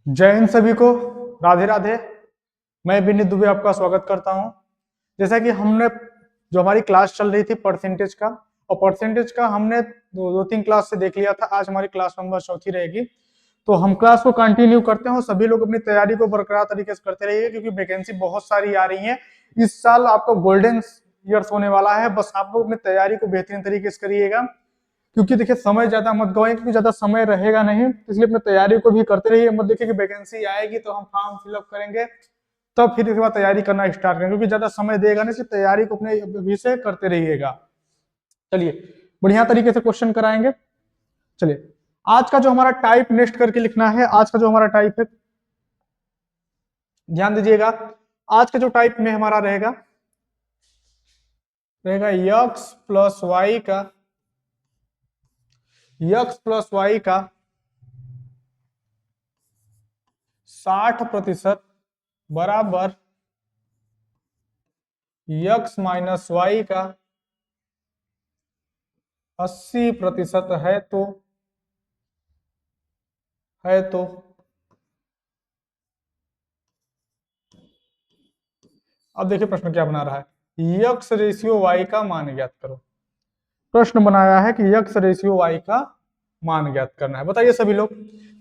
जय हिंद सभी को। राधे राधे। मैं विनीत दुबे आपका स्वागत करता हूं। जैसा कि हमने जो हमारी क्लास चल रही थी परसेंटेज का, और परसेंटेज का हमने दो तीन क्लास से देख लिया था। आज हमारी क्लास नंबर चौथी रहेगी, तो हम क्लास को कंटिन्यू करते हैं। सभी लोग अपनी तैयारी को बरकरार तरीके से करते रहिए, क्योंकि वैकेंसी बहुत सारी आ रही है। इस साल आपका गोल्डन ईयर्स होने वाला है। बस आप लोग अपनी तैयारी को बेहतरीन तरीके से करिएगा, क्योंकि देखिए समय ज्यादा मत गवाएं, क्योंकि ज्यादा समय रहेगा नहीं। इसलिए अपनी तैयारी को भी करते रहिए। मत देखिए कि वैकेंसी आएगी तो हम फॉर्म फिलअप करेंगे, तब फिर इसके बाद तैयारी करना स्टार्ट करेंगे, क्योंकि ज्यादा समय देगा नहीं। इसलिए तैयारी को अपने अभी से करते रहिएगा। चलिए बढ़िया तरीके से क्वेश्चन कराएंगे। चलिए आज का जो हमारा टाइप नेक्स्ट करके लिखना है। आज का जो हमारा टाइप है, ध्यान दीजिएगा। आज का जो टाइप में हमारा रहेगा यक्स प्लस वाई का 60% बराबर यक्स माइनस वाई का 80% है तो अब देखिए प्रश्न क्या बना रहा है। यक्स रेशियो वाई का मान ज्ञात करो। प्रश्न बनाया है कि यक्स रेशियो वाई का मान ज्ञात करना है। बताइए सभी लोग,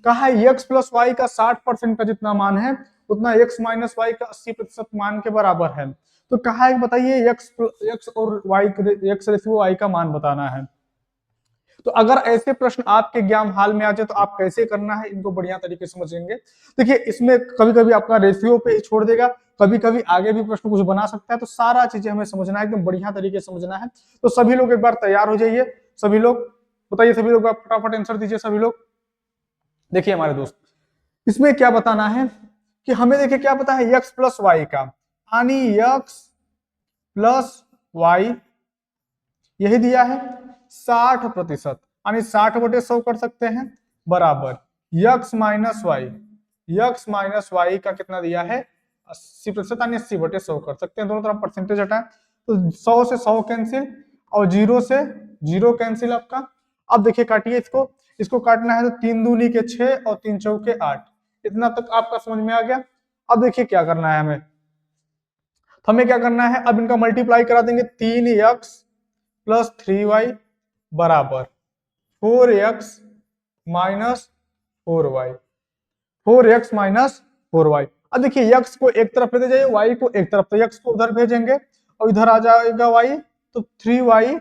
कहा है यक्स प्लस वाई का 60% का जितना मान है उतना यक्स माइनस वाई का 80% मान के बराबर है। तो कहा है बताइए यक्स और वाई, यक्स रेशियो वाई का मान बताना है। तो अगर ऐसे प्रश्न आपके एग्जाम हाल में आ जाए तो आप कैसे करना है, इनको बढ़िया तरीके से समझेंगे। देखिए इसमें कभी कभी आपका रेशियो पे छोड़ देगा, कभी कभी आगे भी प्रश्न कुछ बना सकता है। तो सारा चीजें हमें समझना है, एकदम बढ़िया तरीके से समझना है। तो सभी लोग एक बार तैयार हो जाइए। सभी लोग बताइए, सभी लोग फटाफट आंसर दीजिए सभी लोग। देखिए हमारे दोस्त, इसमें क्या बताना है कि हमें देखिए क्या पता है यक्स प्लस वाई का, यानी यक्स प्लस वाई यही दिया है 60%, यानी 60/100 कर सकते हैं, बराबर यक्स माइनस वाई का कितना दिया है 80%, यानी 80/100 कर सकते हैं। दोनों तरफ परसेंटेज हटाएं तो 100 से 100 कैंसिल और 0 से 0 कैंसिल आपका। अब देखिए काटिए इसको, इसको काटना है तो 3 दूनी के 6 और 3 चौके 8। इतना तक आपका समझ में आ गया। अब देखिए क्या करना है हमें, तो हमें क्या करना है, अब इनका मल्टीप्लाई करा देंगे। 3x प्लस 3y बराबर 4x minus 4y, 4x minus 4y। अब देखिए x को एक तरफ लेते जाइए, y को एक तरफ, तो x को उधर भेजेंगे और इधर आ जाएगा y, तो 3y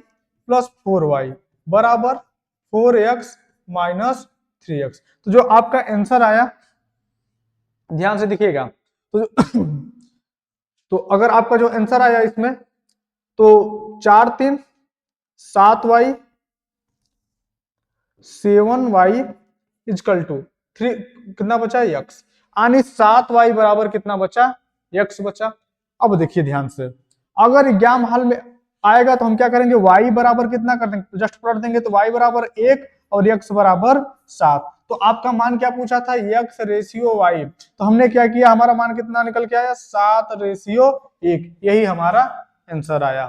प्लस 4y बराबर 4x माइनस 3x। तो जो आपका आंसर आया, ध्यान से दिखिएगा, तो तो अगर आपका जो आंसर आया इसमें, तो 4 3 7y 7y इजकल टू 3, कितना बचा यक्स, यानी 7y बराबर कितना बचा, यक्स बचा। अब देखिए ध्यान से, अगर एग्जाम हाल में आएगा तो हम क्या करेंगे, y बराबर कितना कर देंगे, जस्ट पलट देंगे तो y बराबर 1 और यक्स बराबर 7। तो आपका मान क्या पूछा था, यक्स रेशियो y, तो हमने क्या किया, हमारा मान कितना निकल के आया 7/1, यही हमारा आंसर आया।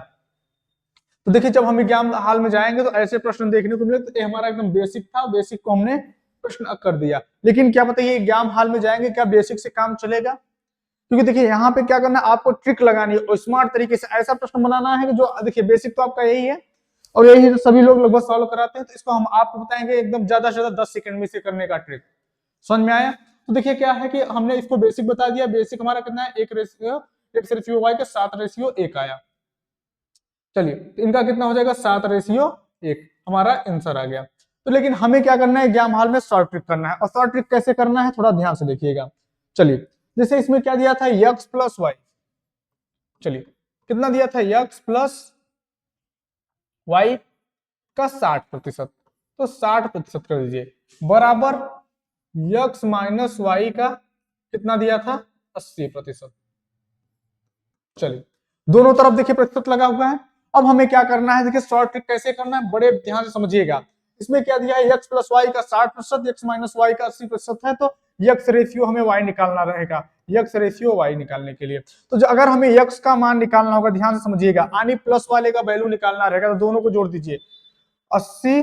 तो देखिए जब हम एग्जाम हाल में जाएंगे तो ऐसे प्रश्न देखने को मिले। तो ये हमारा एकदम बेसिक था, बेसिक को हमने प्रश्न कर दिया। लेकिन क्या बताइए एग्जाम हाल में जाएंगे क्या बेसिक से काम चलेगा, क्योंकि देखिए यहाँ पे क्या करना है, आपको ट्रिक लगानी है और स्मार्ट तरीके से ऐसा प्रश्न बनाना है कि जो, देखिए बेसिक तो आपका यही है और यही तो सभी लोग लगभग सॉल्व कराते हैं। तो इसको हम आपको बताएंगे एकदम ज्यादा से ज्यादा 10 सेकंड में से करने का ट्रिक। समझ में आया। तो देखिए क्या है कि हमने इसको बेसिक बता दिया। बेसिक हमारा कितना है, 1/y का 7/1 आया। चलिए तो इनका कितना हो जाएगा 7/1, हमारा आंसर आ गया। तो लेकिन हमें क्या करना है, एग्जाम हॉल में शॉर्ट ट्रिक करना है। और शॉर्ट ट्रिक कैसे करना है थोड़ा ध्यान से देखिएगा। चलिए जैसे इसमें क्या दिया था, यक्स प्लस वाई, चलिए कितना दिया था, यक्स प्लस वाई का 60%, तो 60% कर दीजिए बराबर यक्स माइनस वाई का कितना दिया था 80%। चलिए दोनों तरफ देखिए प्रतिशत लगा हुआ है। अब हमें क्या करना है, देखिए शॉर्ट ट्रिक कैसे करना है, बड़े ध्यान से समझिएगा। इसमें क्या दिया है, यक्स प्लस वाई का 60%, यक्स माइनस वाई का 80% है। तो यक्स रेशियो हमें वाई निकालना रहेगा, यक्स रेशियो वाई निकालने के लिए। तो जो अगर हमें यक्स का मान निकालना होगा, ध्यान से समझिएगा, यानी प्लस वाले का वैल्यू निकालना रहेगा, तो दोनों को जोड़ दीजिए, 80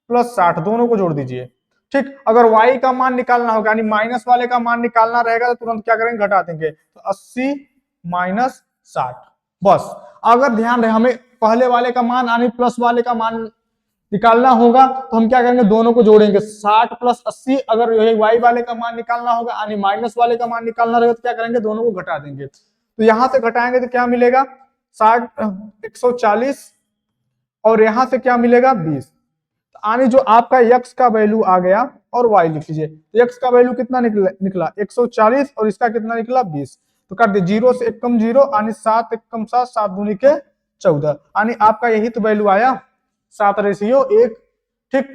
प्लस 60 दोनों को जोड़ दीजिए। ठीक, अगर y का मान निकालना होगा यानी माइनस वाले का मान निकालना रहेगा तो तुरंत क्या करेंगे, घटा देंगे। तो 80 माइनस 60, बस। अगर ध्यान रहे हमें पहले वाले का मान यानी प्लस वाले का मान निकालना होगा तो हम क्या करेंगे, दोनों को जोड़ेंगे। 60 प्लस 80, अगर यही y वाले का मान निकालना होगा यानी माइनस वाले का मान निकालना रहेगा तो क्या करेंगे, दोनों को घटा देंगे। तो यहां से घटाएंगे तो क्या मिलेगा, 60 140 और यहां से क्या मिलेगा 20। यानी जो आपका x का वैल्यू आ गया और y लिख लीजिए। x का वैल्यू कितना निकला 140 और इसका कितना निकला 20। तो कर दे, 0 से 1 कम 0 यानी 7 1 कम 7, 7 दूनी के 14, यानी आपका यही तो वैल्यू आया 7:1। ठीक,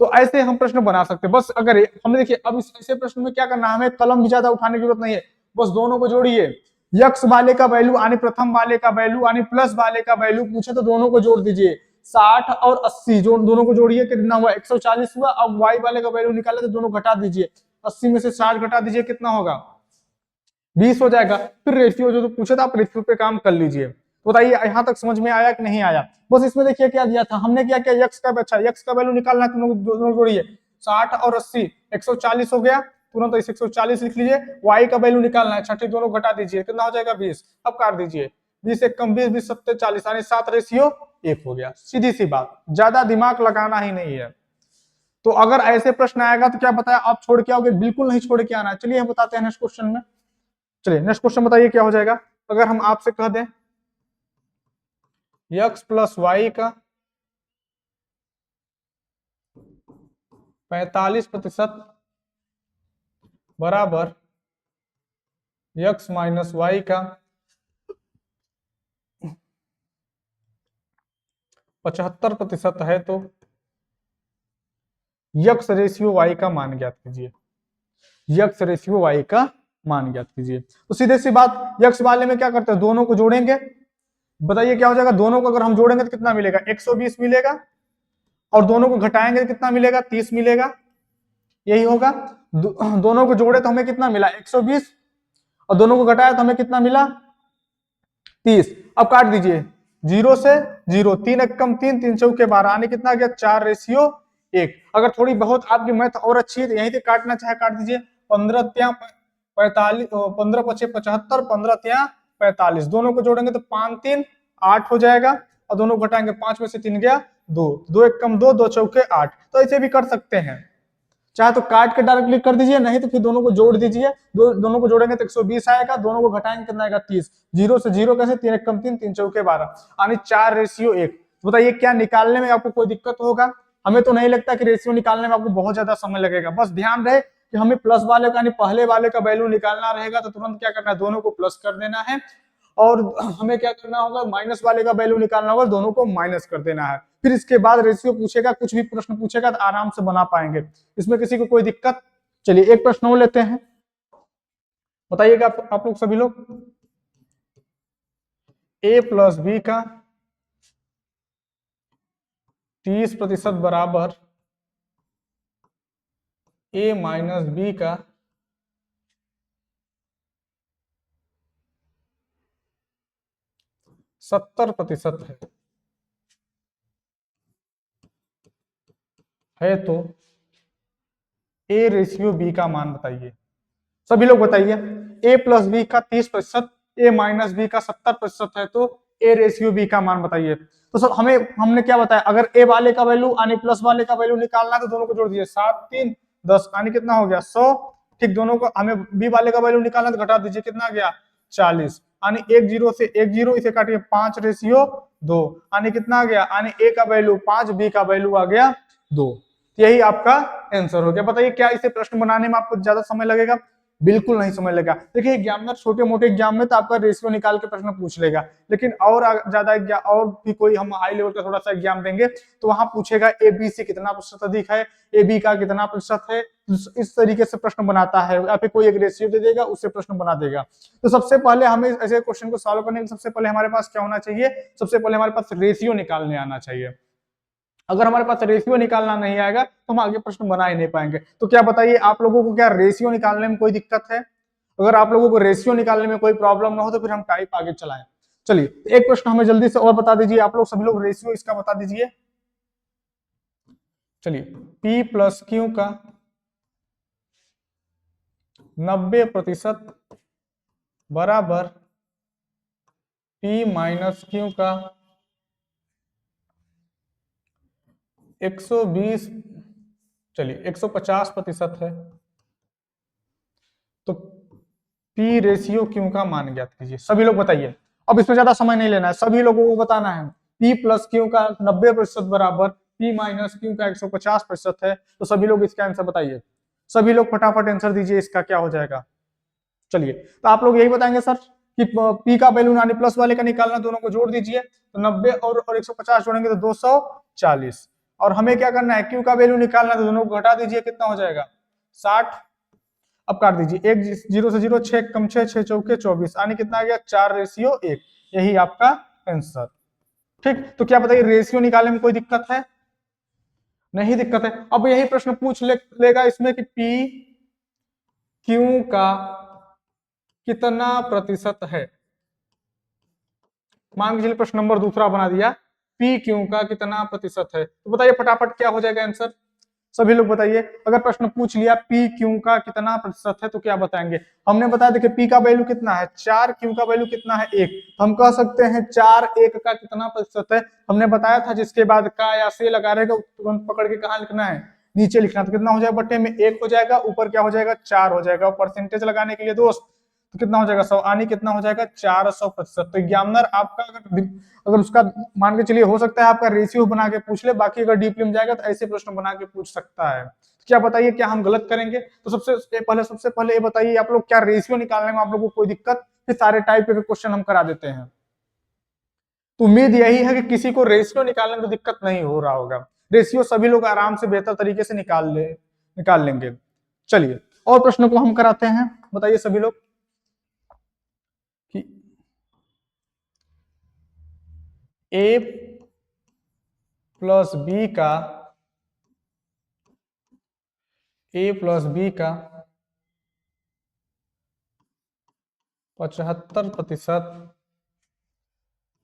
तो ऐसे हम प्रश्न बना सकते हैं। बस अगर हमने देखिए अब इस ऐसे प्रश्न में क्या करना है, हमें कलम भी ज्यादा उठाने की जरूरत नहीं है, बस दोनों को जोड़िए। यक्स वाले का वैल्यू यानी प्रथम वाले का वैल्यू यानी प्लस वाले का वैल्यू पूछे तो दोनों को जोड़ दीजिए। 60 और 80 जो दोनों को जोड़िए कितना हुआ 140 हुआ। अब y वाले का वैल्यू निकाले तो दोनों घटा दीजिए, 80 में से 60 घटा दीजिए कितना होगा 20 हो जाएगा। फिर रेशियो जो तो पूछा था आप रेशियो पे काम कर लीजिए। तो बताइए यहां तक समझ में आया कि नहीं आया। बस इसमें देखिए क्या दिया था हमने, क्या किया यक्स का, अच्छा यक्स का वैल्यू निकालना है तो दोनों जोड़िए। 60 और 80 140 हो गया, तुरंत 140 लिख लीजिए। y का वैल्यू निकालना है 60, दोनों घटा दीजिए कितना हो जाएगा 20। अब काट दीजिए, 20 1 कम 20, 20 7 40 यानी 7:1 हो गया। सीधी सी बात, ज्यादा दिमाग लगाना ही नहीं है। तो अगर ऐसे प्रश्न आएगा तो क्या बताया आप छोड़ के आओगे, बिल्कुल नहीं छोड़ के आना है। चलिए हम बताते हैं नेक्स्ट क्वेश्चन में। चलिए नेक्स्ट क्वेश्चन बताइए क्या हो जाएगा। अगर हम आपसे कह दें x प्लस वाई का 45% बराबर x माइनस वाई का 75% है तो यक्स रेशियो y का मान ज्ञात कीजिए। यक्स रेशियो y का मान ज्ञात कीजिए। तो सीधे सी बात, यक्स वाले में क्या करते हैं, दोनों को जोड़ेंगे। बताइए क्या हो जाएगा, दोनों को अगर हम जोड़ेंगे तो कितना मिलेगा 120 मिलेगा, और दोनों को घटाएंगे तो कितना मिलेगा 30 मिलेगा, यही होगा। दोनों को जोड़े तो हमें कितना मिला 120, और दोनों को घटाया तो हमें कितना मिला 30। अब काट दीजिए, 0 से 0, 3 1 कम 3, 3 चौके 12 यानी कितना गया 4:1। अगर थोड़ी बहुत आपकी मैथ और अच्छी है तो यहीं से काटना चाहे काट दीजिए। 15 त्या 45, 15 पचे 75, 15 त्या 45, दोनों को जोड़ेंगे तो 5 3 8 हो जाएगा, और दोनों को घटाएंगे 5 में से 3 गया 2, 2 1 कम 2, 2 चौके 8। तो ऐसे भी कर सकते हैं, चाहे तो काट के डायरेक्टली कर दीजिए, नहीं तो फिर दोनों को जोड़ दीजिए। दोनों को जोड़ेंगे तो 120 आएगा, दोनों को घटाएंगे कितना आएगा 30। 0 से 0 कैसे, 3 1 कम 3, 3 चौके 12 यानी 4:1। बताइए क्या निकालने में आपको कोई दिक्कत होगा। हमें तो नहीं लगता कि रेशियो निकालने में आपको बहुत ज्यादा समय लगेगा। बस ध्यान रहे कि हमें प्लस वाले का यानी पहले वाले का वैल्यू निकालना रहेगा तो तुरंत क्या करना है, दोनों को प्लस कर देना है, और हमें क्या करना होगा माइनस वाले का वैल्यू निकालना होगा, दोनों को माइनस कर देना है। फिर इसके बाद रेशियो पूछेगा, कुछ भी प्रश्न पूछेगा तो आराम से बना पाएंगे, इसमें किसी को कोई दिक्कत। चलिए एक प्रश्न और लेते हैं, बताइएगा आप लोग सभी लोग। a प्लस बी का 30% बराबर a माइनस बी का 70% है तो a रेशियो b का मान बताइए। सभी लोग बताइए, a प्लस बी का 30%, a माइनस बी का 70% है तो a रेशियो b का मान बताइए। तो सब हमने क्या बताया, अगर a वाले का वैल्यू यानी प्लस वाले का वैल्यू निकालना है तो दोनों को जोड़ दीजिए, 7 3 10 यानी कितना हो गया 100। ठीक, दोनों को हमें b वाले का वैल्यू निकालना है तो घटा दीजिए, कितना गया 40 यानी 1 0 से 1 0 इसे काटिए 5:2 यानी कितना आ गया, यानी a का वैल्यू 5, b का वैल्यू आ गया 2। यही आपका आंसर हो गया। बताइए क्या इसे प्रश्न बनाने में आपको ज्यादा समय लगेगा, बिल्कुल नहीं समझ लेगा। देखिए एग्जामिनर छोटे मोटे एग्जाम में तो आपका रेशियो निकाल के प्रश्न पूछ लेगा, लेकिन और ज्यादा और भी कोई हम हाई लेवल का थोड़ा सा एग्जाम देंगे तो वहां पूछेगा ए बी से कितना प्रतिशत अधिक है, ए बी का कितना प्रतिशत है, इस तरीके से प्रश्न बनाता है, या फिर कोई एक रेशियो दे देगा उससे प्रश्न बना देगा। तो सबसे पहले हमें ऐसे क्वेश्चन को सॉल्व करने के सबसे पहले हमारे पास क्या होना चाहिए, सबसे पहले हमारे पास रेशियो निकालने आना चाहिए। अगर हमारे पास रेशियो निकालना नहीं आएगा तो हम आगे प्रश्न बना ही नहीं पाएंगे। तो क्या बताइए आप लोगों को क्या रेशियो निकालने में कोई दिक्कत है। अगर आप लोगों को रेशियो निकालने में कोई प्रॉब्लम ना हो तो फिर हम टाइप आगे चलाएं। चलिए एक प्रश्न हमें जल्दी से और बता दीजिए, आप लोग सभी लोग रेशियो इसका बता दीजिए। चलिए P प्लस Q का 90% बराबर P माइनस Q का 120, चलिए 150% है। तो P रेशियो Q का मान ज्ञात कीजिए। सभी लोग बताइए, अब इसमें ज्यादा समय नहीं लेना है, सभी लोगों को बताना है। P प्लस Q का 90% बराबर P माइनस Q का 150% है। तो सभी लोग इसका आंसर बताइए, सभी लोग फटाफट आंसर दीजिए, इसका क्या हो जाएगा। चलिए, तो आप लोग यही बताएंगे सर कि P का वैल्यू यानी प्लस वाले का निकालना, दोनों को जोड़ दीजिए। तो 90 और 150 जोड़ेंगे तो 240, और हमें क्या करना है, Q का वैल्यू निकालना है, तो दोनों को घटा दीजिए, कितना हो जाएगा 60। अब काट दीजिए, एक जीरो से जीरो, 6 कम 6, 6 चौके 24, यानी कितना आ गया 4:1। यही आपका आंसर। ठीक, तो क्या बताइए रेशियो निकालने में कोई दिक्कत है? नहीं दिक्कत है। अब यही प्रश्न पूछ लेगा इसमें कि P Q का कितना प्रतिशत है। मान के चलिए प्रश्न नंबर दूसरा बना दिया, P Q का कितना प्रतिशत है, तो बताइए फटाफट क्या हो जाएगा आंसर। सभी लोग बताइए, अगर प्रश्न पूछ लिया P Q का कितना प्रतिशत है तो क्या बताएंगे। हमने बताया देखिए P का वैल्यू कितना है 4, Q का वैल्यू कितना है 1, तो हम कह सकते हैं 4 1 का कितना प्रतिशत है। हमने बताया था जिसके बाद का या से लगा रहेगा तुरंत पकड़ के कहाँ लिखना है, नीचे लिखना। तो कितना हो जाएगा, बट्टे में 1 हो जाएगा, ऊपर क्या हो जाएगा 4 हो जाएगा, और परसेंटेज लगाने के लिए दोस्त तो कितना हो जाएगा 100, यानी कितना हो जाएगा 400%। तो एग्जामिनर आपका अगर उसका मान के चलिए, हो सकता है आपका रेशियो बना के पूछ ले, बाकी अगर डीपली में जाएगा तो ऐसे प्रश्न बना के पूछ सकता है। क्या बताइए, क्या हम गलत करेंगे? तो सबसे पहले ये बताइए आप लोग, क्या रेशियो निकालने में आप लोगों को कोई दिक्कत, फिर सारे टाइप के क्वेश्चन हम करा देते हैं। तो उम्मीद यही है कि किसी को रेशियो निकालने में दिक्कत नहीं हो रहा होगा। रेशियो सभी लोग आराम से बेहतर तरीके से निकाल लेंगे। चलिए और प्रश्नों को हम कराते हैं, बताइए सभी लोग कि A प्लस B का 75%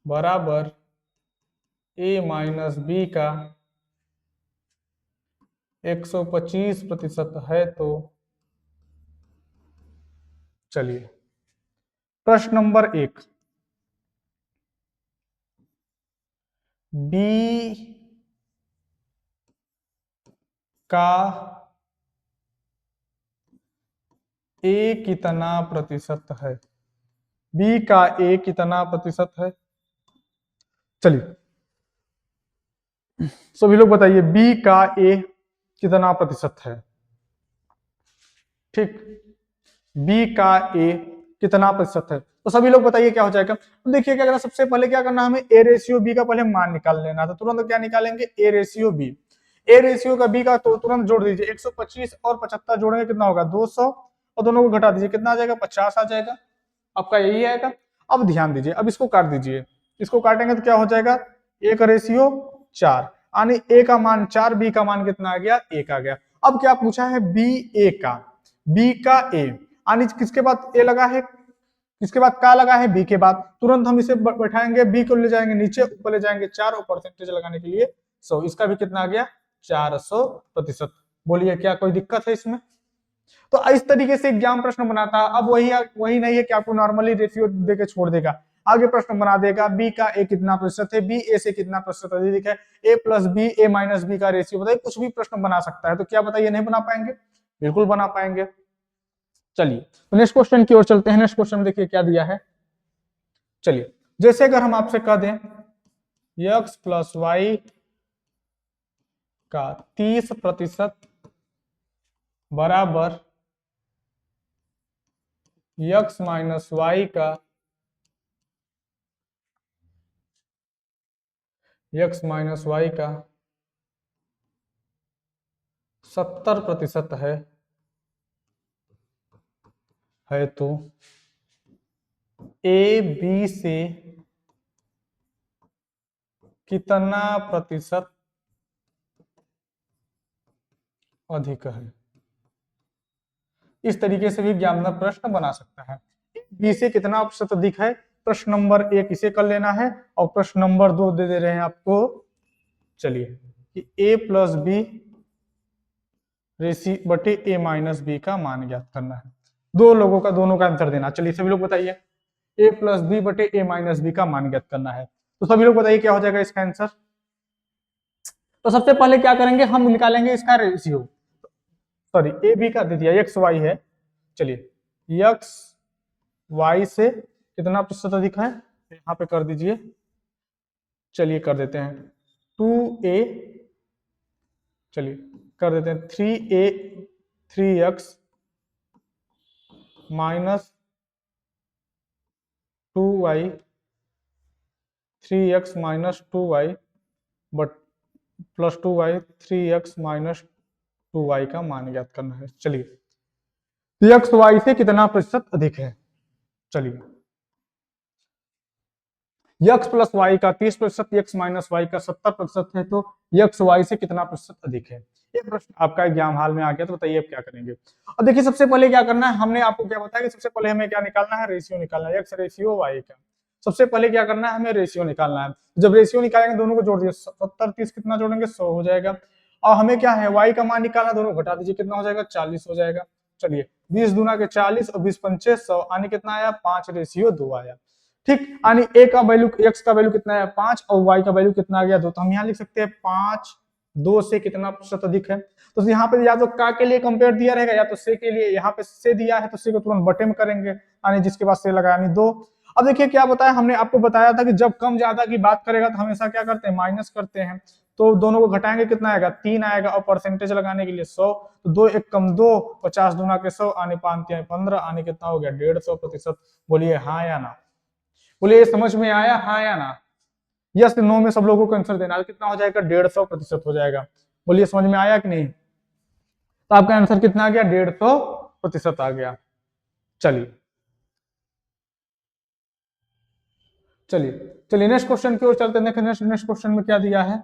बराबर A माइनस B का 125% है। तो चलिए प्रश्न नंबर 1, B का A कितना प्रतिशत है, B का A कितना प्रतिशत है। चलिए सभी लोग बताइए B का A कितना प्रतिशत है। ठीक, B का A कितना प्रतिशत है, तो सभी लोग बताइए क्या हो जाएगा। तो देखिए क्या करना, सबसे पहले क्या करना, हमें A रेशियो B का पहले मान निकाल लेना। तो तुरंत क्या निकालेंगे, A ratio B। A ratio का B का तो तुरंत जोड़ दीजिए, 125 और 75 जोड़ेंगे कितना होगा 200, और दोनों को घटा दीजिए कितना आ जाएगा 50 आ जाएगा। आपका यही आएगा। अब ध्यान दीजिए, अब इसको काट दीजिए, इसको काटेंगे तो क्या हो जाएगा 1:4, यानी A का मान 4, B का मान कितना आ गया 1 आ गया। अब क्या पूछा है B का A, यानी किसके बाद A लगा है, किसके बाद का लगा है B के बाद, तुरंत हम इसे बैठाएंगे, B को ले जाएंगे नीचे, ऊपर ले जाएंगे 4 और परसेंटेज लगाने के लिए 100, इसका भी कितना आ गया 400%। बोलिए क्या कोई दिक्कत है इसमें? तो इस तरीके से एग्जाम प्रश्न बनाता है। अब वही नहीं है कि आपको नॉर्मली रेशियो देके छोड़ देगा, आगे प्रश्न बना देगा B का A कितना प्रतिशत है, B A से कितना प्रतिशत अधिक है, A plus B A minus B का रेशियो, बताइए कुछ भी प्रश्न बना सकता है। तो क्या बताइए नहीं बना पाएंगे? बिल्कुल बना पाएंगे। चलिए तो नेक्स्ट क्वेश्चन की ओर चलते हैं। नेक्स्ट क्वेश्चन में देखिए क्या दिया है। चलिए जैसे अगर हम आपसे कह दें x प्लस वाई का 30% बराबर x माइनस वाई का 70% है तो A B से कितना प्रतिशत अधिक है। इस तरीके से भी एग्जामिनर प्रश्न बना सकता है। B से कितना प्रतिशत अधिक है, प्रश्न नंबर 1 इसे कर लेना है, और प्रश्न नंबर 2 दे रहे हैं आपको, चलिए कि A प्लस B रेसी बटे ए माइनस बी का मान ज्ञात करना है। दो लोगों का दोनों का आंसर देना। चलिए सभी लोग बताइए, ए प्लस बी बटे ए माइनस बी का मान ज्ञात करना है। तो सभी लोग बताइए क्या हो जाएगा इसका आंसर। तो सबसे पहले क्या करेंगे, हम निकालेंगे इसका रेशियो, सॉरी ए बी का दे दिया, एक्स वाई है। चलिए एक्स वाई से कितना प्रतिशत अधिक है, यहाँ पे कर दीजिए। चलिए कर देते हैं 2a, चलिए कर देते हैं 3a 3x minus 2y 3x minus 2y but plus 2y 3x minus 2y का मान ज्ञात करना है। चलिए एक्स वाई से कितना प्रतिशत अधिक है। चलिए यक्स प्लस वाई का 30%, यक्स माइनस वाई का 70% है, तो यक्स वाई से कितना प्रतिशत अधिक है। ये प्रश्न आपका एग्जाम हाल में आ गया, तो बताइए अब क्या करेंगे। और देखिए सबसे पहले क्या करना है, हमने आपको क्या बताया कि सबसे पहले हमें क्या निकालना है, रेशियो निकालना है, यक्स रेशियो वाई का। सबसे पहले क्या करना है, हमें रेशियो निकालना है। जब रेशियो निकालेंगे दोनों को जोड़ दिए, 70 30 कितना जोड़ेंगे, 100 हो जाएगा। और हमें क्या है, वाई का मान निकालना, दोनों घटा दीजिए, कितना हो जाएगा, 40 हो जाएगा। चलिए 20 दूना के 40 और 20 पंचे 100, आने कितना आया, 5:2 आया। ठीक, यानी ए का वैल्यू, एक्स का वैल्यू कितना है 5 और वाई का वैल्यू कितना आ गया 2, तो हम यहाँ लिख सकते हैं 5 2 से कितना प्रतिशत अधिक है। तो यहाँ पे या तो का के लिए कंपेयर दिया रहेगा, या तो से के लिए, यहाँ पे से दिया है तो से को तुरंत बटे में करेंगे, यानी जिसके पास से लगा यानी 2। अब देखिए क्या बताया, हमने आपको बताया था कि जब कम ज्यादा की बात करेगा तो हमेशा क्या करते हैं, माइनस करते हैं। तो दोनों को घटाएंगे कितना आएगा, 3 आएगा, और परसेंटेज लगाने के लिए 100, तो 2 1 कम 2, 50 दूना के 100, आने 5 3 15, आने कितना हो गया 150%। बोलिए हाँ या ना, बोलिए ये समझ में आया, हाँ या ना। यस नो में सब लोगों को आंसर देना है, कितना हो जाएगा 150% हो जाएगा। बोलिए समझ में आया कि नहीं। तो आपका आंसर कितना आ गया, 150% आ गया। चलिए चलिए चलिए नेक्स्ट क्वेश्चन की ओर चलते हैं। देखिए नेक्स्ट क्वेश्चन में क्या दिया है।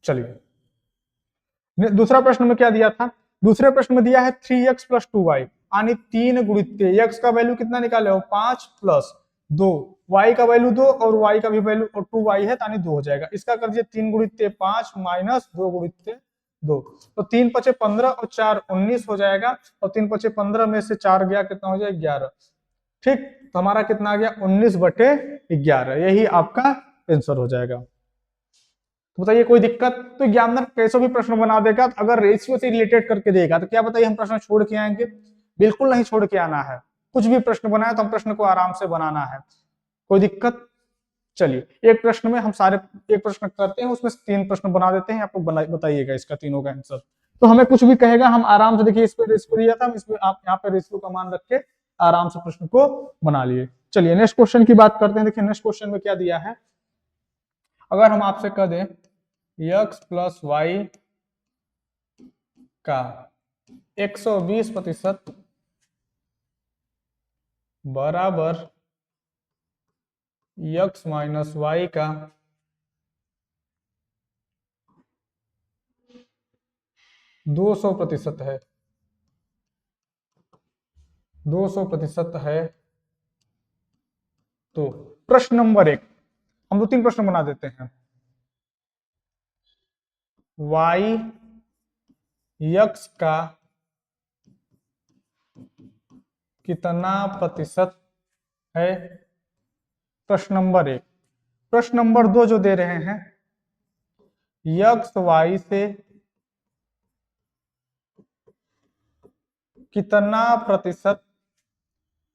चलिए दूसरा प्रश्न में क्या दिया था, दूसरे प्रश्न में दिया है 3x प्लस 2y, यानी 3 गुणित x का वैल्यू कितना निकाले हो 5 प्लस 2, y का वैल्यू 2 और y का भी वैल्यू और 2y है, यानी 2 हो जाएगा। इसका कर दीजिए 3 गुणित 5 माइनस 2 गुणित 2, तो 3 पचे 15 और 4 19 हो जाएगा, और 3 पचे 15 में से 4 गया, कितना हो जाएगा 11। ठीक, तो हमारा कितना आ गया 19/11, यही आपका आंसर हो जाएगा। तो बताइए कोई दिक्कत, तो एग्जामिनर कैसे भी प्रश्न बना देगा, तो अगर रेशियो से रिलेटेड करके देगा तो क्या बताइए हम प्रश्न छोड़ के आएंगे, बिल्कुल नहीं छोड़ के आना है। कुछ भी प्रश्न बनाए तो हम प्रश्न को आराम से बनाना है, कोई दिक्कत। चलिए एक प्रश्न में हम सारे, एक प्रश्न करते हैं उसमें 3 प्रश्न बना देते हैं, आपको बताइएगा इसका तीनों का आंसर। तो हमें कुछ भी कहेगा हम आराम से, देखिए इस पे रेशियो दिया था, इसमें आप यहाँ पे रेशियो का मान रख के आराम से प्रश्न को बना लिए। चलिए नेक्स्ट क्वेश्चन की बात करते हैं। देखिए नेक्स्ट क्वेश्चन में क्या दिया है, अगर हम आपसे कह दें x प्लस वाई का 120% बराबर x माइनस वाई का 200% है, 200% है, तो प्रश्न नंबर 1, हम 2 3 प्रश्न बना देते हैं। y x का कितना प्रतिशत है, प्रश्न नंबर 1। प्रश्न नंबर 2 जो दे रहे हैं, x y से कितना प्रतिशत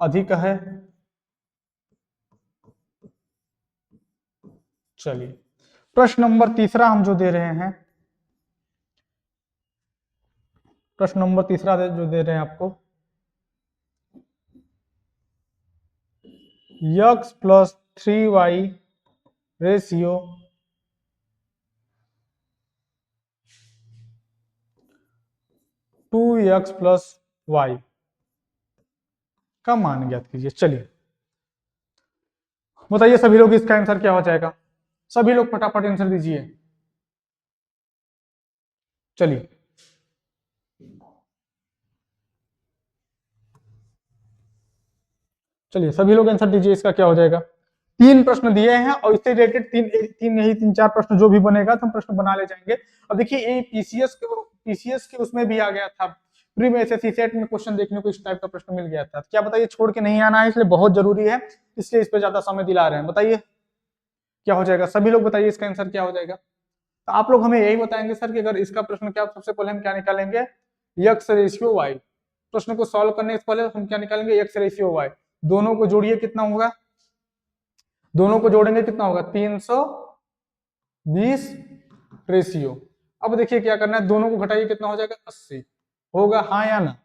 अधिक है। चलिए प्रश्न नंबर 3 हम जो दे रहे हैं, प्रश्न नंबर 3 जो दे रहे हैं आपको, x plus 3y ratio 2x plus y का मान ज्ञात कीजिए। चलिए बताइए सभी लोग इसका आंसर क्या हो जाएगा, सभी लोग फटाफट आंसर दीजिए। चलिए चलिए सभी लोग आंसर दीजिए, इसका क्या हो जाएगा। 3 प्रश्न दिए हैं और इससे रिलेटेड तीन चार प्रश्न जो भी बनेगा तो हम प्रश्न बना ले जाएंगे। अब देखिए ये पीसीएस के उसमें भी आ गया था, प्री में एसएससी सेट में क्वेश्चन देखने को इस टाइप का प्रश्न मिल गया था। क्या बताइए, छोड़ के नहीं आना है, इसलिए बहुत जरूरी है, इसलिए इस पे ज्यादा समय दिला रहे हैं। बताइए क्या हो जाएगा, सभी लोग बताइए इसका आंसर क्या हो जाएगा। तो आप लोग हमें यही बताएंगे सर कि अगर इसका प्रश्न क्या, सबसे पहले हम क्या निकालेंगे, यक्स रेशियो वाई। प्रश्न को सॉल्व करने से पहले हम क्या निकालेंगे, यक्स रेशियो वाई। दोनों को जोड़िए कितना होगा, दोनों को जोड़ेंगे कितना होगा 320 रेशियो। अब देखिए क्या करना है, दोनों को घटाइए कितना हो जाएगा 80 होगा, हाँ या ना।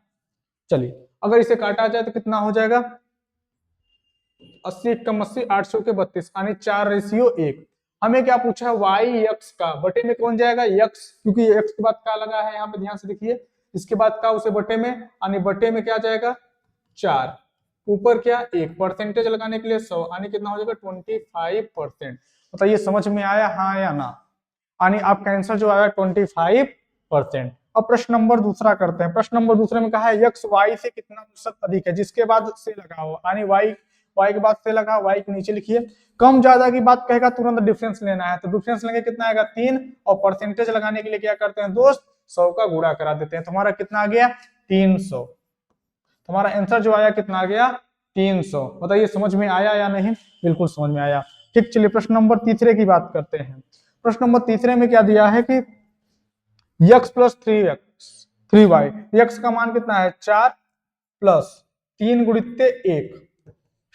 चलिए अगर इसे काटा जाए तो कितना हो जाएगा, 80 कम 80 800 के 32 यानी 4 रेशियो 1। हमें क्या पूछा है, वाई एक्स का बटे में कौन जाएगा, यक्स, क्योंकि एक्स के बाद का लगा है यहाँ पे, ध्यान से देखिए, इसके बाद का उसे बटे में, यानी बटे में क्या जाएगा 4, ऊपर क्या 1, परसेंटेज लगाने के लिए 100 यानी कितना हो जाएगा 25%। बताइए समझ में आया, हाँ या ना। यानी आपका आंसर जो आया 25%। अब प्रश्न नंबर दूसरा करते हैं। प्रश्न नंबर दूसरे में कहा है यक्स वाई से कितना प्रतिशत अधिक है, जिसके बाद से लगाओ, यानी वाई के बाद से लगा, वाई के नीचे लिखिए। कम ज्यादा की बात कहेगा तुरंत डिफरेंस लेना है, तो डिफरेंस लेंगे कितना आएगा 3, और परसेंटेज लगाने के लिए क्या करते हैं दोस्त, 100 का गुणा करा देते हैं। तुम्हारा कितना आ गया 300। तुम्हारा आंसर जो आया कितना आ गया 300। बताइए समझ में आया या नहीं, बिल्कुल समझ में आया। ठीक, चलिए प्रश्न नंबर तीसरे की बात करते हैं। प्रश्न नंबर तीसरे में क्या दिया है कि यक्स प्लस 3y, यक्स का मान कितना है 4 प्लस 3 गुणित्ते 1,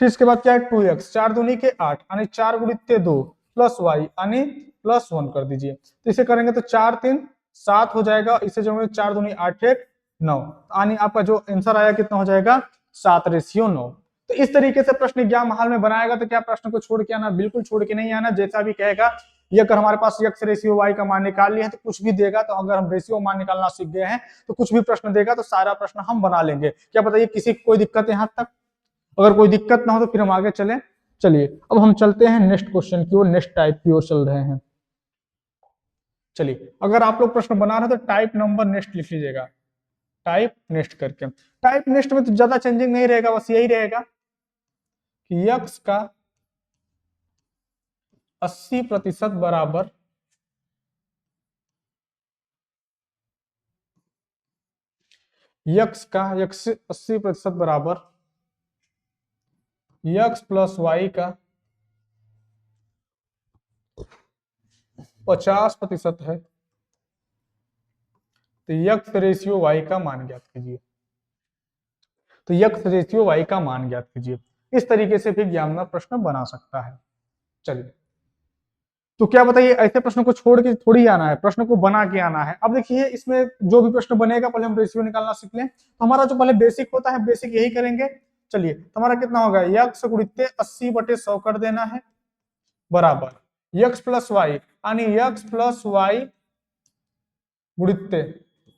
फिर इसके बाद क्या है 2x, 4 दूनी के 8 यानी 4 गुणित्ते 2 प्लस y यानी प्लस 1 कर दीजिए। तो इसे करेंगे तो 4 3 7 हो जाएगा, इसे जो 4 दूनी 8 1 9, यानी आपका जो आंसर आया कितना हो जाएगा 7 रेशियो 9। तो इस तरीके से प्रश्न एग्जाम हाल में बनाएगा तो क्या प्रश्न को छोड़ के आना, बिल्कुल छोड़ के नहीं आना। जैसा भी कहेगा, ये अगर हमारे पास यक्स रेशियो वाई का मान निकाल लिया है तो कुछ भी देगा, तो अगर हम रेशियो मान निकालना सीख गए हैं तो कुछ भी प्रश्न देगा तो सारा प्रश्न हम बना लेंगे। क्या बताइए किसी को कोई दिक्कत है यहाँ तक, अगर कोई दिक्कत ना हो तो फिर हम आगे चलें। चलिए अब हम चलते हैं नेक्स्ट क्वेश्चन की ओर, नेक्स्ट टाइप की ओर चल रहे हैं। चलिए अगर आप लोग प्रश्न बना रहे हैं तो टाइप नंबर नेक्स्ट लिख लीजिएगा, टाइप नेक्स्ट करके। टाइप नेक्स्ट में तो ज्यादा चेंजिंग नहीं रहेगा, बस यही रहेगा कि यक्स का 80% बराबर यक्स 80% बराबर यक्स प्लस वाई का 50% है, तो यक्स रेशियो वाई का मान ज्ञात कीजिए। तो यक्स रेशियो वाई का मान ज्ञात कीजिए। इस तरीके से भी एग्जाम में प्रश्न बना सकता है। चलिए तो क्या बताइए, ऐसे प्रश्न को छोड़ के थोड़ी आना है, प्रश्न को बना के आना है। अब देखिए इसमें जो भी प्रश्न बनेगा पहले हम रेशियो निकालना सीख लें। तो हमारा जो पहले बेसिक होता है, बेसिक यही करेंगे। चलिए हमारा कितना होगा, यक्स गुणित्ते 80/100 कर देना है, बराबर यक्स प्लस वाई, यानी यक्स प्लस वाई गुणित्ते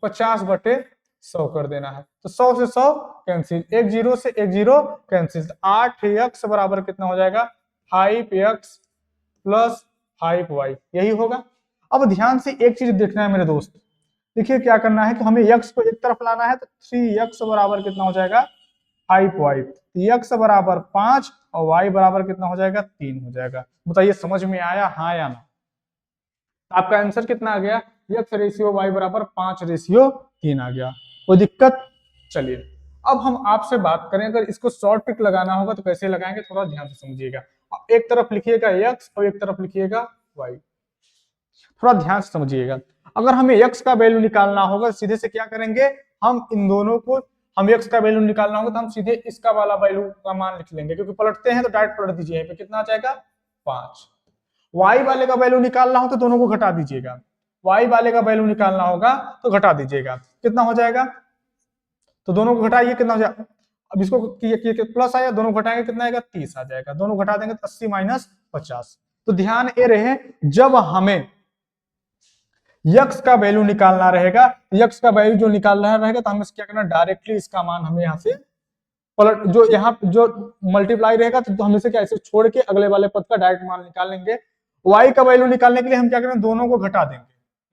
50/100 कर देना है। तो 100 से 100 कैंसिल, एक जीरो से एक जीरो कैंसिल, 8x बराबर कितना हो जाएगा 5x प्लस 5y, यही होगा। अब ध्यान से एक चीज देखना है मेरे दोस्त, देखिए क्या करना है कि हमें x को एक तरफ लाना है, तो 3x बराबर कितना हो जाएगा 5y, x बराबर 5 और y बराबर कितना हो जाएगा 3 हो जाएगा। बताइए समझ में आया, हाँ या ना। आपका आंसर कितना आ गया, यक्स रेशियो वाई बराबर 5 रेशियो 3 आ गया। कोई दिक्कत। चलिए अब हम आपसे बात करें, अगर इसको शॉर्ट ट्रिक लगाना होगा तो कैसे लगाएंगे, थोड़ा ध्यान से समझिएगा। एक तरफ लिखिएगा यक्स और एक तरफ लिखिएगा वाई, थोड़ा ध्यान से समझिएगा। अगर हमें यक्स का वैल्यू निकालना होगा सीधे से क्या करेंगे, हम इन दोनों को, हम यक्स का वैल्यू निकालना होगा तो हम सीधे इसका वाला वैल्यू का मान लिख लेंगे, क्योंकि पलटते हैं तो डायरेक्ट पलट दीजिए, यहाँ पे कितना आ जाएगा 5। वाई वाले का वैल्यू निकालना हो तो दोनों को घटा दीजिएगा, वाई वाले का वैल्यू निकालना होगा तो घटा दीजिएगा, कितना हो जाएगा, तो दोनों को घटाइए कितना हो जाएगा। अब इसको प्लस आया, दोनों घटाएंगे कितना आएगा 30 आ जाएगा, दोनों घटा देंगे तो 80 माइनस 50। तो ध्यान ये रहे, जब हमें यक्स का वैल्यू निकालना रहेगा, यक्स का वैल्यू जो निकालना रहेगा तो हमें क्या करना, डायरेक्टली इसका मान हमें यहाँ से पलट, जो यहाँ जो मल्टीप्लाई रहेगा तो हम इसे क्या ऐसे छोड़ के अगले वाले पद का डायरेक्ट मान निकाल लेंगे। वाई का वैल्यू निकालने के लिए हम क्या करेंगे, दोनों को घटा देंगे,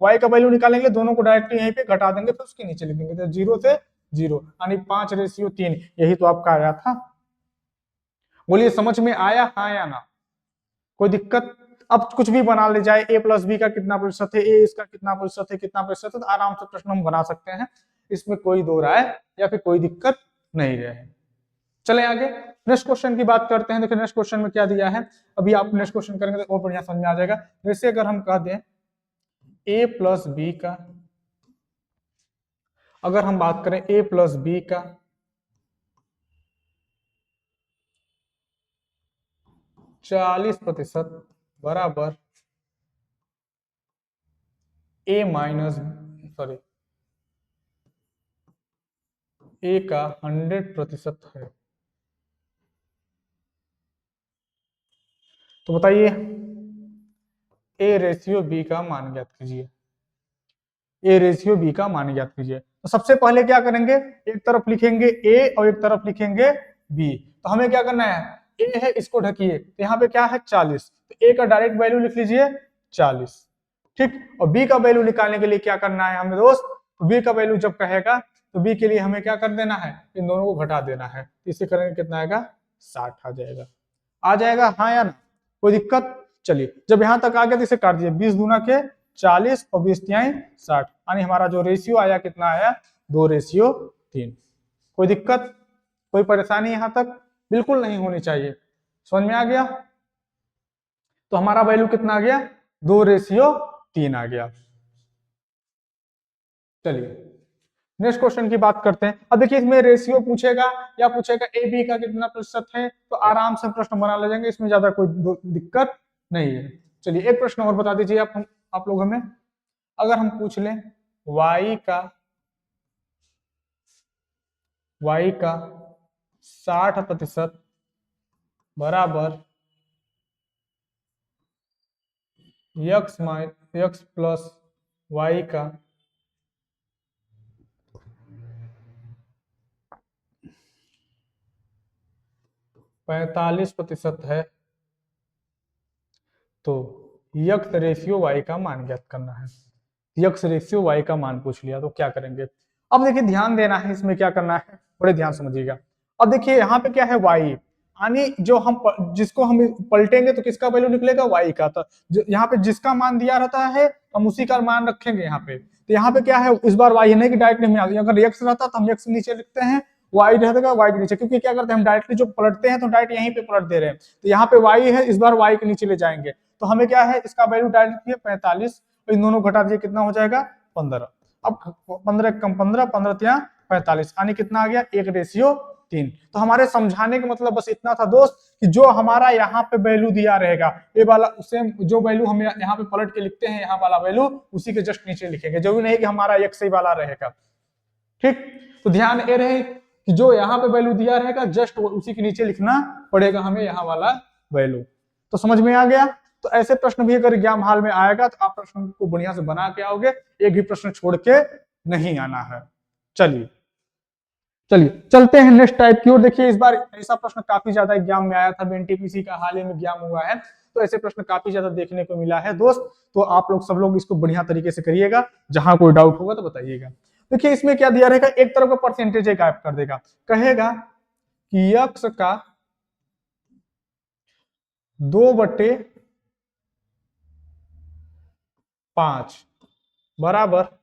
वाई का वैल्यू निकालने के लिए दोनों को डायरेक्टली यहीं पे घटा देंगे, फिर उसके नीचे लिख देंगे, तो 0 से 0 यानी 5 रेशियो 3, यही तो आपका आया था। बोलिए समझ में आया, हाँ या ना। कोई दिक्कत? अब कुछ भी बना ले जाए, a प्लस बी का कितना प्रतिशत है, a इसका कितना प्रतिशत है, कितना प्रतिशत है, तो आराम से प्रश्न हम बना सकते हैं, इसमें कोई दो राय या फिर कोई दिक्कत नहीं रहे। चले आगे नेक्स्ट क्वेश्चन की बात करते हैं। देखिए नेक्स्ट क्वेश्चन में क्या दिया है, अभी आप नेक्स्ट क्वेश्चन करेंगे तो और बढ़िया समझ में आ जाएगा। जैसे अगर हम कह दें a प्लस बी का, अगर हम बात करें a प्लस बी का 40% बराबर a माइनस सॉरी a का 100% है, तो बताइए a रेशियो b का मान ज्ञात कीजिए। a रेशियो b का मान ज्ञात कीजिए। तो सबसे पहले क्या करेंगे, एक तरफ लिखेंगे a और एक तरफ लिखेंगे b। तो हमें क्या करना है, a है इसको ढकिए, तो यहाँ पे क्या है 40, तो a का डायरेक्ट वैल्यू लिख लीजिए 40, ठीक। और b का वैल्यू निकालने के लिए क्या करना है हमें दोस्त, तो b का वैल्यू जब कहेगा तो b के लिए हमें क्या कर देना है, इन दोनों को घटा देना है। इसे करेंगे कितना आएगा, 60 आ जाएगा। आ जाएगा हाँ या ना, कोई दिक्कत? चलिए जब यहाँ तक आ गया तो इसे काट दिए, 20 दूना के 40 और 20 तिहाई 60, यानी हमारा जो रेशियो आया कितना आया, 2:3। कोई दिक्कत, कोई परेशानी यहाँ तक बिल्कुल नहीं होनी चाहिए। समझ में आ गया? तो हमारा वैल्यू कितना आ गया, 2:3 आ गया। चलिए नेक्स्ट क्वेश्चन की बात करते हैं। अब देखिए इसमें रेशियो पूछेगा या पूछेगा ए बी का कितना प्रतिशत है, तो आराम से प्रश्न बना ले जाएंगे, इसमें ज्यादा कोई दिक्कत नहीं है। चलिए एक प्रश्न और बता दीजिए आप लोग हमें, अगर हम पूछ लें y का 60% बराबर x प्लस y का 45% है, तो यक्स रेशियो y का मान ज्ञात करना है। यक्स रेशियो y का मान पूछ लिया तो क्या करेंगे। अब देखिए ध्यान देना है, इसमें क्या करना है, बड़े ध्यान समझिएगा। अब देखिए यहाँ पे क्या है y, यानी जो हम जिसको हम पलटेंगे तो किसका वैल्यू निकलेगा, y का। तो यहाँ पे जिसका मान दिया रहता है हम उसी का मान रखेंगे यहाँ पे। तो यहाँ पे क्या है, इस बार y नहीं कि डायरेक्ट नहीं, अगर x रहता तो हम x नीचे लिखते हैं, y रहेगा y के नीचे, क्योंकि क्या करते हैं हम डायरेक्टली जो पलटते हैं तो डायरेक्ट यहीं पे पलट दे रहे हैं। तो यहाँ पे y है, इस बार y के नीचे ले जाएंगे, तो हमें क्या है, इसका वैल्यू डायरेक्ट 45, इन दोनों घटा दिए कितना हो जाएगा 15। अब 15 कम 15, 15 तिया 45, यानी कितना आ गया, 1:3। तो हमारे समझाने का मतलब बस इतना था दोस्त, कि जो हमारा यहाँ पे वैल्यू दिया रहेगा, ये वाला सेम जो वैल्यू हम यहाँ पे पलट के लिखते हैं, यहाँ वाला वैल्यू उसी के जस्ट नीचे लिखेंगे, जरूरी नहीं कि हमारा एक सही वाला रहेगा, ठीक। तो ध्यान ये रहे कि जो यहाँ पे वैल्यू दिया रहेगा जस्ट उसी के नीचे लिखना पड़ेगा हमें यहाँ वाला वैल्यू। तो समझ में आ गया? तो ऐसे प्रश्न भी अगर एग्जाम हाल में आएगा तो आप प्रश्न को बढ़िया से बना के आओगे, एक भी प्रश्न छोड़ के नहीं आना है। चलिए चलते हैं नेक्स्ट टाइप की ओर। देखिए इस बार ऐसा प्रश्न काफी ज्यादा एग्जाम में आया था, एनटीपीसी का हाल ही में एग्जाम हुआ है, तो ऐसे प्रश्न काफी ज्यादा देखने को मिला है दोस्त। तो आप लोग सब लोग इसको बढ़िया तरीके से करिएगा, जहां कोई डाउट होगा तो बताइएगा। देखिए इसमें क्या दिया रहेगा, एक तरफ का परसेंटेज गायब कर देगा, कहेगा कि यक्स का 2/5 बराबर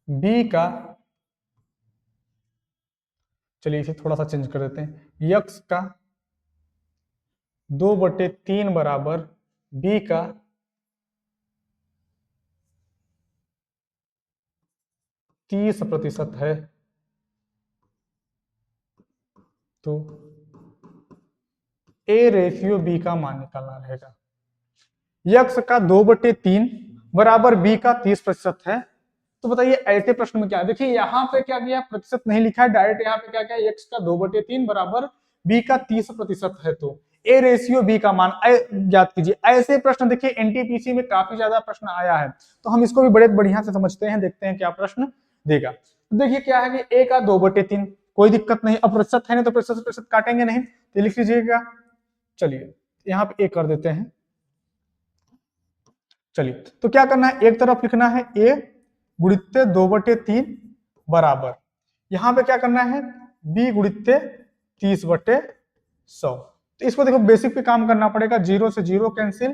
बी का, चलिए इसे थोड़ा सा चेंज कर देते हैं, यक्स का 2/3 बराबर बी का 30% है, तो ए रेशियो बी का मान निकालना रहेगा। यक्स का 2/3 बराबर बी का 30% है, तो बताइए ऐसे प्रश्न में क्या है। देखिए यहाँ पे क्या किया, प्रतिशत नहीं लिखा है, डायरेक्ट यहाँ पे क्या किया, यक्स का 2/3 बराबर बी का 30% है, तो ए रेशियो बी का मान ज्ञात कीजिए। ऐसे प्रश्न देखिए एनटीपीसी में काफी ज्यादा प्रश्न आया है, तो हम इसको भी बड़े बढ़िया से समझते हैं, देखते हैं क्या प्रश्न देगा। तो देखिए क्या है कि ए का 2/3, कोई दिक्कत नहीं, अब प्रतिशत है ना तो प्रतिशत काटेंगे नहीं, तो लिख लीजिएगा। चलिए यहाँ पे ए कर देते हैं। चलिए तो क्या करना है, एक तरफ लिखना है ए गुणित 2/3 बराबर, यहां पे क्या करना है, बी गुणित 30/3। 100। तो इसको देखो बेसिक पे काम करना पड़ेगा, 0 से 0 कैंसिल।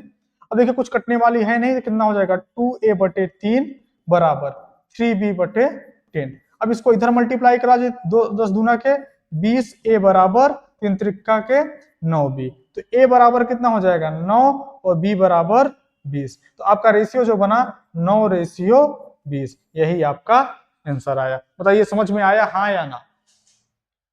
अब देखिए कुछ कटने वाली है नहीं, तो कितना हो जाएगा 2a/3 बराबर 3b/10। अब इसको इधर मल्टीप्लाई करा दे, 10 दूना के 20a बराबर 3 त्रिका के 9b। तो a बराबर कितना हो जाएगा 9 और b बराबर 20। तो आपका रेशियो जो बना 9:20, यही आपका आंसर आया। बताइए समझ में आया हाँ या ना,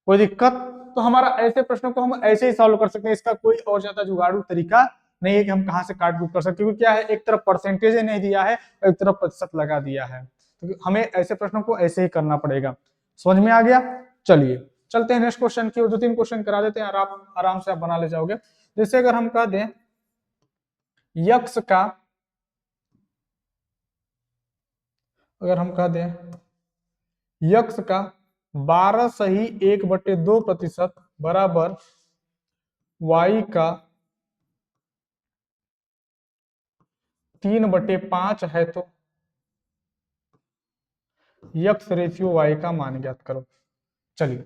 कोई दिक्कत? तो हमारा ऐसे प्रश्नों को हम ऐसे ही सॉल्व कर सकते हैं, इसका कोई और ज्यादा जुगाड़ू तरीका नहीं है कि हम कहां से काट कूट कर सकते, क्योंकि क्या है एक तरफ परसेंटेज नहीं दिया है और एक तरफ प्रतिशत लगा दिया है, तो हमें ऐसे प्रश्नों को ऐसे ही करना पड़ेगा। समझ में आ गया? चलिए चलते हैं नेक्स्ट क्वेश्चन की ओर। 2-3 क्वेश्चन करा देते हैं, आराम से आप बना ले जाओगे। जैसे अगर हम कह दें यक्स का, अगर हम कह दें यक्स का 12 - 1/2% बराबर y का 3/5 है, तो यक्स रेशियो y का मान ज्ञात करो। चलिए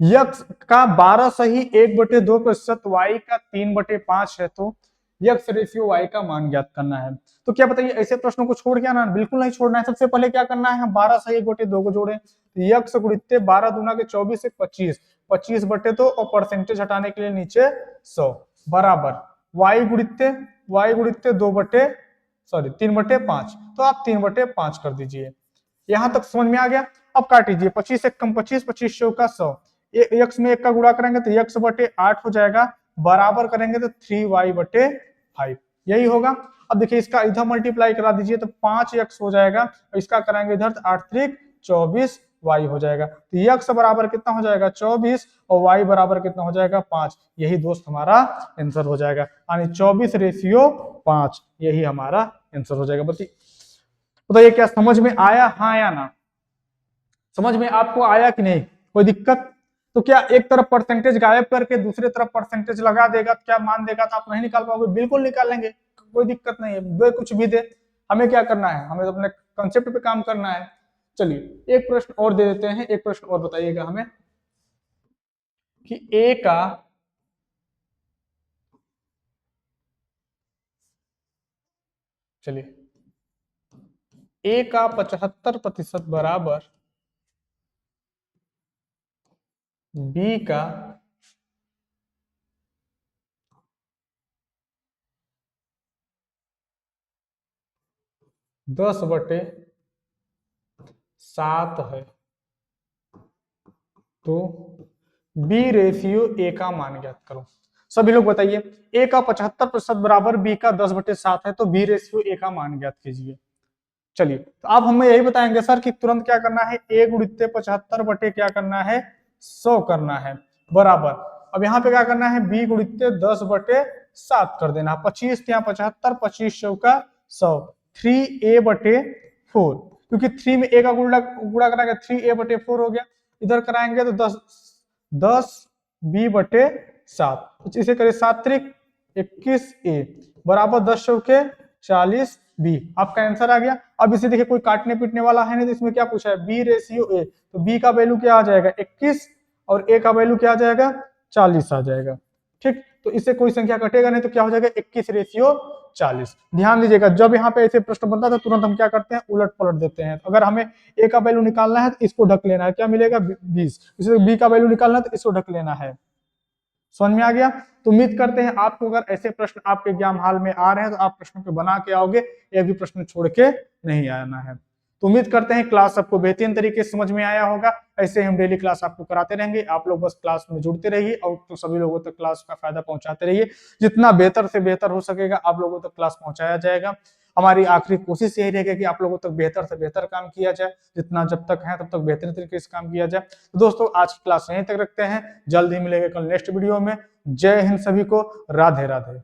यक्स का 12 - 1/2%, y का 3/5 है, तो यक्स रेशियो y का मान ज्ञात करना है। तो क्या बताइए ऐसे प्रश्नों को छोड़ के आना, बिल्कुल नहीं छोड़ना है। सबसे पहले क्या करना है, हम 12 - 1/2 को जोड़े, यक्स गुणित्ते 12 दूना के 24 से 25, 25/2 और परसेंटेज हटाने के लिए नीचे 100 बराबर y गुणित्ते 3/5। तो आप 3/5 कर दीजिए। यहां तक समझ में आ गया? अब काटिए, 25 से कम 25, 25 चौका 100, यक्स में 1 का गुणा करेंगे तो यक्स/8 हो जाएगा, बराबर करेंगे तो 3y/5, यही होगा। अब देखिए इसका इधर मल्टीप्लाई करा दीजिए तो 5x हो जाएगा, और इसका कराएंगे इधर तो 8 त्रिक 24 y हो जाएगा। तो यक्स बराबर कितना हो जाएगा 24 और y बराबर कितना हो जाएगा 5। यही दोस्त हमारा आंसर हो जाएगा, यानी 24:5 यही हमारा आंसर हो जाएगा। बताइए क्या समझ में आया हाँ या ना? समझ में आपको आया कि नहीं, कोई दिक्कत? तो क्या एक तरफ परसेंटेज गायब करके दूसरी तरफ परसेंटेज लगा देगा तो क्या मान देगा तो आप नहीं निकाल पाओगे? बिल्कुल निकालेंगे, कोई दिक्कत नहीं है, दे कुछ भी दे, हमें क्या करना है, हमें तो अपने कंसेप्ट पे काम करना है। चलिए एक प्रश्न और दे देते हैं, एक प्रश्न और बताइएगा हमें कि ए का चलिए ए का 75% बराबर बी का 10/7 है, तो बी रेशियो ए का मान ज्ञात करो। सभी लोग बताइए, ए का 75% बराबर बी का 10/7 है, तो बी रेशियो ए का मान ज्ञात कीजिए। चलिए तो अब हमें यही बताएंगे सर कि तुरंत क्या करना है, ए गुणित्ते 75 बटे क्या करना है 100 करना है, बराबर अब यहाँ पे क्या करना है बी गुणित्ते 10/7 कर देना, 25 यहाँ 75, 25 चौका 100, 3a/4, क्योंकि 3 में ए का गुणा कराएंगे 3a/4 हो गया, इधर कराएंगे तो 10b/7, इसे करें 7 त्रिक 21a बराबर 10 चौके 40b, आपका आंसर आ गया। अब इसे देखिए कोई काटने पीटने वाला है नहीं, तो इसमें क्या पूछा है बी रेशियो ए, तो बी का वैल्यू क्या आ जाएगा 21 और ए का वैल्यू क्या आ जाएगा 40 आ जाएगा। ठीक, तो इससे कोई संख्या कटेगा नहीं, तो क्या हो जाएगा 21:40। ध्यान दीजिएगा जब यहाँ पे ऐसे प्रश्न बनता है तुरंत हम क्या करते हैं उलट पलट देते हैं। अगर हमें ए का वैल्यू निकालना है तो इसको ढक लेना है, क्या मिलेगा 20, इसे बी का वैल्यू निकालना है तो इसको ढक लेना है। समझ में आ गया? तो उम्मीद करते हैं आपको अगर ऐसे प्रश्न आपके एग्जाम हॉल में आ रहे हैं तो आप प्रश्नों को बना के आओगे, एक भी प्रश्न छोड़ के नहीं आना है। तो उम्मीद करते हैं क्लास आपको बेहतरीन तरीके से समझ में आया होगा। ऐसे हम डेली क्लास आपको कराते रहेंगे, आप लोग बस क्लास में जुड़ते रहिए और तो सभी लोगों तक क्लास का फायदा पहुंचाते रहिए। जितना बेहतर से बेहतर हो सकेगा आप लोगों तक क्लास पहुंचाया जाएगा। हमारी आखिरी कोशिश यही रहेगी कि आप लोगों तक बेहतर से बेहतर काम किया जाए, जितना जब तक है तब तक बेहतरीन तरीके से काम किया जाए। तो दोस्तों आज की क्लास यहीं तक रखते हैं, जल्द ही मिलेंगे कल नेक्स्ट वीडियो में। जय हिंद सभी को, राधे राधे।